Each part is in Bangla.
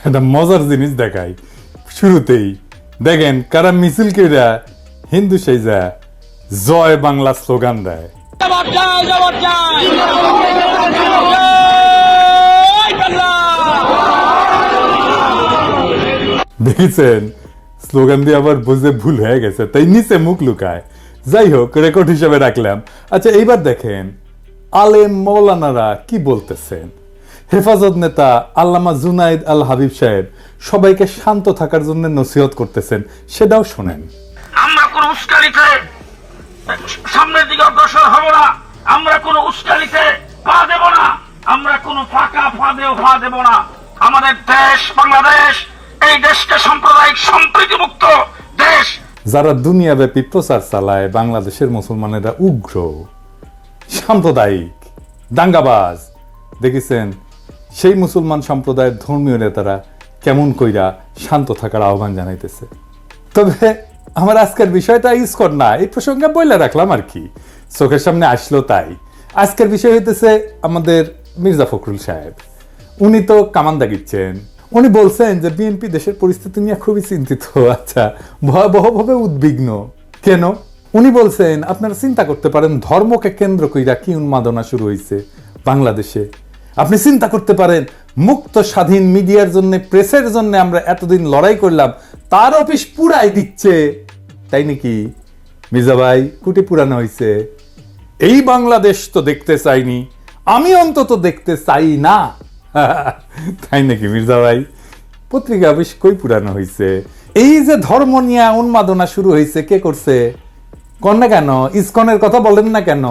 একটা মজার জিনিস দেখাই। শুরুতেই দেখেন কারা মিছিল কইরা হিন্দু সেজা জয় বাংলা স্লোগান দেয়। দেখেছেন স্লোগান দিয়ে আবার বুঝে ভুল হয়ে গেছে, তাই নিচে মুখ লুকায়। যাই হোক, রেকর্ড হিসেবে রাখলাম। আচ্ছা, এইবার দেখেন আলেম মৌলানারা কি বলতেছেন। হেফাজত নেতা আল্লামা জুনাইদ আল হাবিব সাহেব সবাইকে শান্ত থাকার জন্য নসিহত করতেছেন, সেটাও শোনেন। আমরা কোন উস্কানিতে সামনের দিকে অগ্রসর হব না, আমরা কোন উস্কানিতে পা দেব না, আমরা কোন ফাঁকা ফাঁদেও পা দেব না। আমাদের দেশ বাংলাদেশ, এই দেশকে সাম্প্রদায়িক সম্প্রীতি মুক্ত দেশ। যারা দুনিয়াব্যাপী প্রচার চালায় বাংলাদেশের মুসলমানেরা উগ্র, সাম্প্রদায়িক, দাঙ্গাবাজ, দেখেছেন সেই মুসলমান সম্প্রদায়ের ধর্মীয় নেতারা কেমন কইরা শান্ত থাকার আহ্বান জানাইতেছে। তবে আমার আজকের বিষয়টা ইসকন না, এই প্রসঙ্গে বইলে রাখলাম আর কি, চোখের সামনে আসলো তাই। আজকের বিষয় হইতেছে আমাদের মির্জা ফখরুল সাহেব। উনি তো কামান দাগিচ্ছেন। উনি বলছেন যে বিএনপি দেশের পরিস্থিতি নিয়ে খুবই চিন্তিত, আচ্ছা ভয়াবহভাবে উদ্বিগ্ন। কেন? উনি বলছেন আপনারা চিন্তা করতে পারেন ধর্মকে কেন্দ্র কইরা কি উন্মাদনা শুরু হয়েছে বাংলাদেশে। আপনি চিন্তা করতে পারেন মুক্ত স্বাধীন মিডিয়ার জন্য, প্রেসের জন্য আমরা এতদিন লড়াই করলাম, তার অফিস পুরাই দিচ্ছে। তাই নাকি মির্জা ভাই? কুটি পুরানো হয়েছে। এই বাংলাদেশ তো দেখতে চাইনি, আমি অন্তত দেখতে চাই না। তাই নাকি মির্জা ভাই? পত্রিকা অফিস কই পুরানো হয়েছে? এই যে ধর্ম নিয়ে উন্মাদনা শুরু হয়েছে, কে করছে? কন না কেন? ইসকনের কথা বলেন না কেন?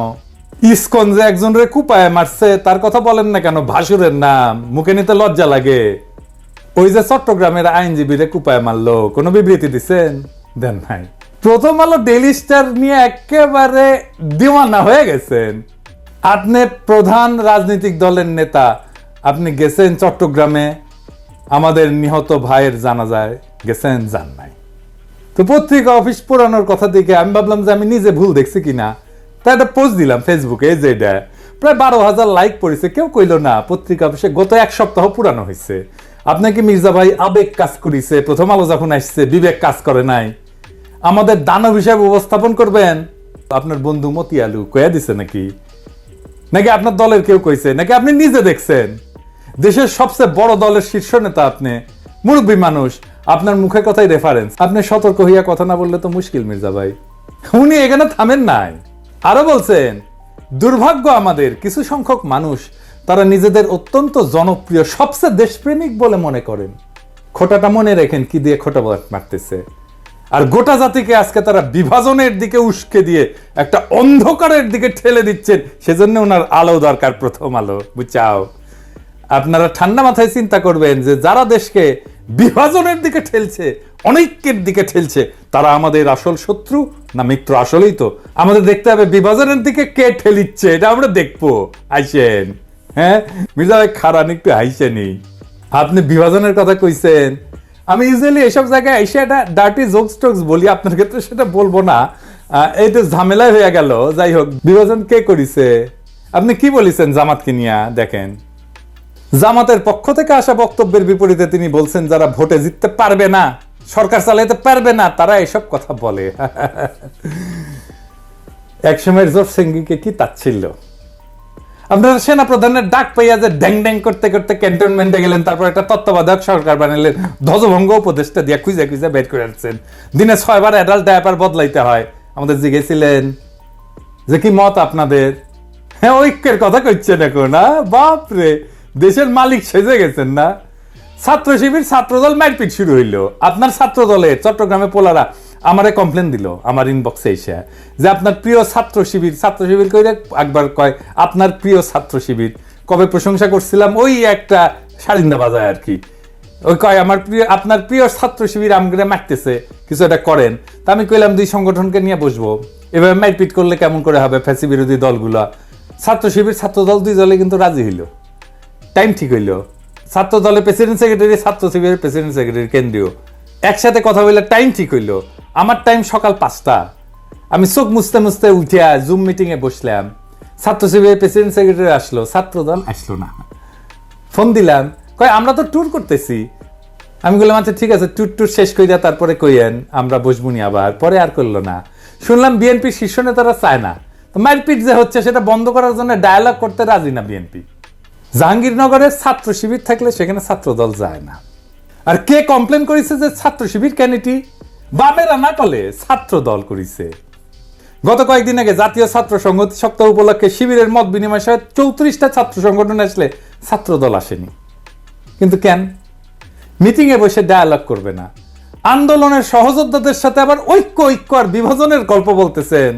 ইসকন যে একজন রে কুপায় মারছে তার কথা বলেন না কেন? ভাসুরের নাম মুখে নিতে লজ্জা লাগে। ওই যে চট্টগ্রামের আইনজীবীরে কুপায় মারলো, কোনো বিবৃতি দিচ্ছেন? দেন নাই। প্রথম আলো ডেইলি স্টার নিয়ে একেবারে দিওয়ানা হয়ে গেছেন। আপনি প্রধান রাজনৈতিক দলের নেতা, আপনি গেছেন চট্টগ্রামে আমাদের নিহত ভাইয়ের জানাজায় গেছেন? যান নাই। তো পত্রিকা অফিস পুরানোর কথা দেখে আমি ভাবলাম যে আমি নিজে ভুল দেখছি কিনা, তাই একটা পোস্ট দিলাম ফেসবুকে, যেটা প্রায় 12,000 লাইক পড়েছে। কেউ কইল না পত্রিকা অফিসে গত এক সপ্তাহ পুরানো হয়েছে। আপনাকে মির্জা ভাই আবেগ কাজ করেছে, প্রথম আলো যখন আসছে বিবেক কাজ করে নাই। আমাদের দানব হিসাবে উপস্থাপন করবেন। আপনার বন্ধু মতি আলু কয়া দিছে নাকি? নাকি আপনার দলের কেউ কইছে? নাকি আপনি নিজে দেখছেন? দেশের সবচেয়ে বড় দলের শীর্ষ নেতা আপনি, মুরব্বী মানুষ, আপনার মুখের কথাই রেফারেন্স। আপনি সতর্ক হইয়া কথা না বললে তো মুশকিল মির্জা ভাই। উনি এখানে থামেন নাই, আরো বলছেন দুর্ভাগ্য আমাদের কিছু সংখ্যক মানুষ, তারা নিজেদের অত্যন্ত জনপ্রিয়, সবচেয়ে দেশপ্রেমিক বলে মনে করেন। খোটাটা মনে রেখেন কি দিয়ে খোটা মারতেছে। আর গোটা জাতিকে আজকে তারা বিভাজনের দিকে উস্কে দিয়ে একটা অন্ধকারের দিকে ঠেলে দিচ্ছেন। সেজন্য ওনার আলো দরকার, প্রথম আলো, বুঝাও। আপনারা ঠান্ডা মাথায় চিন্তা করবেন যে যারা দেশকে বিভাজনের দিকে ঠেলছে, অনৈক্যের দিকে ঠেলছে, তারা আমাদের আসল শত্রু না মিত্র? আসলেই তো আমাদের দেখতে হবে বিভাজনের দিকে কে ঠেলিচ্ছে, এটা আমরা দেখবো। আইসেন, হ্যাঁ মির্জা ভাই খারান একটু হাইসেনি। আপনি বিভাজনের কথা কইছেন, আমি ইউজুয়ালি এসব জায়গায় এসে একটা ডার্টি জোকস টোকস বলি, আপনার ক্ষেত্রে সেটা বলবো না, এইটা ঝামেলায় হয়ে গেল। যাই হোক, বিভাজন কে করিছে? আপনি কি বলেছেন জামাতকে নিয়ে? দেখেন, জামাতের পক্ষ থেকে আসা বক্তব্যের বিপরীতে তিনি বলছেন যারা ভোটে জিততে পারবে না, সরকার চালাইতে পারবে না, তারা এসব কথা বলে। একসময়ের জোর সিংকে কি তাচ্ছিল্য! আপনারা সেনা প্রধানের ডাক পাইয়া যে ড্যাং ড্যাং করতে করতে ক্যান্টনমেন্টে গেলেন, তারপর একটা তত্ত্বাবধায়ক সরকার বানালেন, ধ্বজভঙ্গ উপদেষ্টা দিয়ে খুঁজে খুঁজে বের করে আসছেন। দিনে 6 বার অ্যাডাল্ট ডায়াপার বদলাইতে হয়। আমাদের জিজ্ঞেসিলেন যে কি মত আপনাদের? হ্যাঁ, ঐক্যের কথা কইছেন এখন। বাপরে, দেশের মালিক সেজে গেছেন না? ছাত্র শিবির ছাত্রদল মারপিট শুরু হইলো। আপনার ছাত্র দলের চট্টগ্রামে পোলারা আমারে কমপ্লেন দিল আমার ইনবক্সে এসে যে আপনার প্রিয় ছাত্র শিবির কইরে একবার কয় আপনার প্রিয় ছাত্র শিবির। কবে প্রশংসা করছিলাম ওই একটা সারিন্দা বাজায় আর কি, ওই কয় আমার প্রিয়, আপনার প্রিয় ছাত্র শিবির আমগরে মারতেছে, কিছু একটা করেন। তা আমি কইলাম দুই সংগঠনকে নিয়ে বসবো, এভাবে মারপিট করলে কেমন করে হবে? ফ্যাসি বিরোধী দলগুলা, ছাত্র শিবির ছাত্র দল দুই দলে কিন্তু রাজি হইল, টাইম ঠিক হইল। ছাত্র দলের প্রেসিডেন্ট সেক্রেটারি, ছাত্র শিবিরের প্রেসিডেন্ট সেক্রেটারি কেন্দ্রীয় একসাথে কথা বললে টাইম ঠিক হইল। আমার টাইম সকাল 5টা, আমি চোখ মুছতে মুছতে উঠিয়া জুম মিটিং এ বসলাম। ছাত্র শিবিরের প্রেসিডেন্ট সেক্রেটারি আসলো, ছাত্র দল আসলো না। ফোন দিলাম, কয় আমরা তো ট্যুর করতেছি। আমি বললাম আচ্ছা ঠিক আছে, টুট টুট শেষ কইরা তারপরে কইয়েন, আমরা বসবুনি। আবার পরে আর করলো না। শুনলাম বিএনপি শীর্ষ নেতারা চায় না, তো মারপিট যে হচ্ছে সেটা বন্ধ করার জন্য ডায়ালগ করতে রাজি না বিএনপি। জাহাঙ্গীরনগরের ছাত্র শিবির থাকলে সেখানে ছাত্র দল যায় না। আর কে কমপ্লেন করেছে যে ছাত্র শিবির ক্যানিটি বামেরা না কলে ছাত্র দল করেছে। গত কয়েকদিন আগে জাতীয় ছাত্র সংহতি সপ্তাহ উপলক্ষে শিবিরের মত বিনিময় সহ 34টা ছাত্র সংগঠন আসলে ছাত্র দল আসেনি। কিন্তু কেন? মিটিং এ বসে ডায়ালগ করবে না, আন্দোলনের সহযোদ্ধাদের সাথে আবার ঐক্য ঐক্য আর বিভাজনের গল্প বলতেছেন।